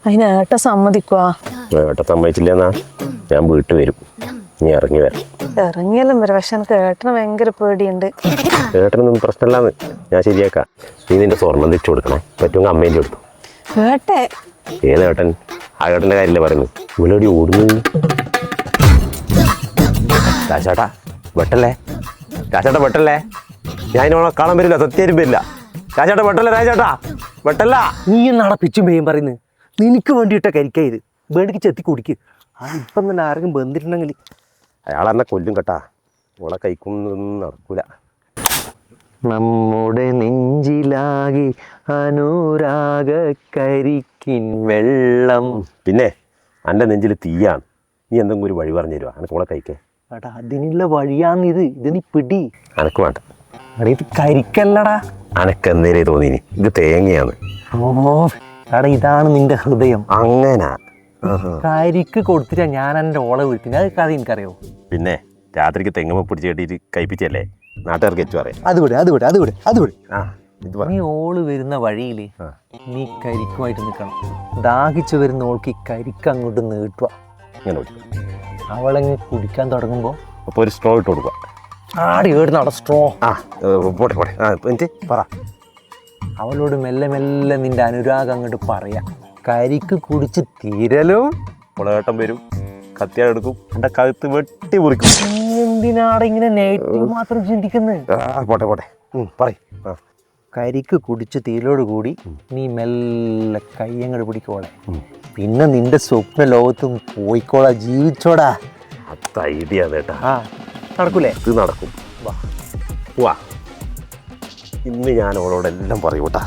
അതിന് ഏട്ട സമ്മതിക്കുവാ? ഏട്ട സമ്മതിച്ചില്ലെന്നാ ഞാൻ വീട്ടിൽ വരും. നീ ഇറങ്ങി വരാം. ഇറങ്ങിയാലും വരും, പക്ഷെ എനിക്ക് ഏട്ടന് ഭയങ്കര പേടിയുണ്ട്. ഏട്ടനൊന്നും പ്രശ്നമില്ലാന്ന് ഞാൻ ശരിയാക്കാം. നീ നിന്റെ സ്വർണം തിരിച്ചു കൊടുക്കണേ. പറ്റുമെങ്കിൽ അമ്മേൻ്റെ കൊടുത്തു. ഏട്ടെ ഏത് ഏട്ടൻ? ആ ഏട്ടൻ്റെ കാര്യമല്ലേ പറയുന്നു. ഇവിടെ ഓടുന്നു. രാജേട്ടാ വെട്ടല്ലേ, രാജേട്ടാ വെട്ടല്ലേ. ഞാൻ ഇതിനോളെ കാണാൻ വരില്ല, സത്യം വരില്ല. രാജേട്ടാ വെട്ടല്ലേ, രാജേട്ടാ വെട്ടല്ല. നീ എന്നാടാ പിച്ചും പേയും പറയുന്നത്? നിനക്ക് വേണ്ടിയിട്ട കരിക്കായത് വേണ്ടിക്ക് ചെത്തി കുടിക്ക്. ആ ഇപ്പം തന്നെ ആരെങ്കിലും ബന്ധിട്ടുണ്ടെങ്കിൽ അയാളെന്നെ കൊല്ലും കേട്ടാ. ഓളെ കഴിക്കൊന്നും നടക്കൂല. നമ്മുടെ നെഞ്ചിലാകെ അനുരാഗ കരിക്കിൻ വെള്ളം. പിന്നെ എൻ്റെ നെഞ്ചിൽ തീയാണ്. നീ എന്തെങ്കിലും ഒരു വഴി പറഞ്ഞു തരുവാ എനിക്ക് ഓളെ കഴിക്കേ. എടാ അതിനുള്ള വഴിയാന്നിത്. ഇത് നീ പിടി. അനക്ക് വേണ്ട. എടാ ഇത് കരിക്കല്ലടാ. അനക്ക് എന്തേലേ തോന്നിനി ഇത് തേങ്ങയാണ്. ഓ എടാ ഇതാണ് നിന്റെ ഹൃദയം. അങ്ങനെ കരിക്ക് കൊടുത്തിട്ടാ ഞാൻ എൻ്റെ ഓളെ വിളിക്കുന്നത്. അത് കഥ എനിക്കറിയോ? പിന്നെ രാത്രിക്ക് തെങ്ങുമ്പോ പിടിച്ച് കെട്ടിയിട്ട് കഴിപ്പിച്ചല്ലേ നാട്ടുകാർക്ക് എച്ചു പറയാം. അതുകൂടെ ആ ഇത് പറ. നീ ഓള് വരുന്ന വഴിയിൽ നീ കരിക്കുമായിട്ട് നിൽക്കണം. ദാഹിച്ചു വരുന്ന ഓൾക്ക് ഈ കരിക്ക് അങ്ങോട്ട് നീട്ടുക. ഇങ്ങനെ കൊടുക്കും. അവളങ്ങ് കുടിക്കാൻ തുടങ്ങുമ്പോൾ അപ്പോൾ ഒരു സ്ട്രോ ഇട്ട് കൊടുക്കുക. ആടി ഏടുന്നാടെ സ്ട്രോ. ആ പോട്ടെ പോട്ടെ. ആ എന്നിട്ട് പറ. അവളോട് മെല്ലെ മെല്ലെ നിന്റെ അനുരാഗം അങ്ങോട്ട് പറയാം. കരിക്ക് കുടിച്ച് തീരലും മുളകേട്ടം വരും, കത്തിയാടെടുക്കും, എൻ്റെ കഴുത്ത് വെട്ടി മുറിക്കും. എന്തിനാടെ ഇങ്ങനെ നെഗറ്റീവ് മാത്രം ചിന്തിക്കുന്നത്? പോട്ടെ പോട്ടെ പറയും. ആ കരിക്ക് കുടിച്ച് തീരോട് കൂടി നീ മെല്ലെ കയ്യങ്ങോട് പിടിക്കോളെ. പിന്നെ നിന്റെ സ്വപ്ന ലോകത്തും പോയിക്കോളാ, ജീവിച്ചോടാ. അത് ഐഡിയ കേട്ടാ. ആ നടക്കൂലേ? ഇത് നടക്കും. വാ ഇന്ന് ഞാൻ അവളോടെല്ലാം പറയൂട്ടാ.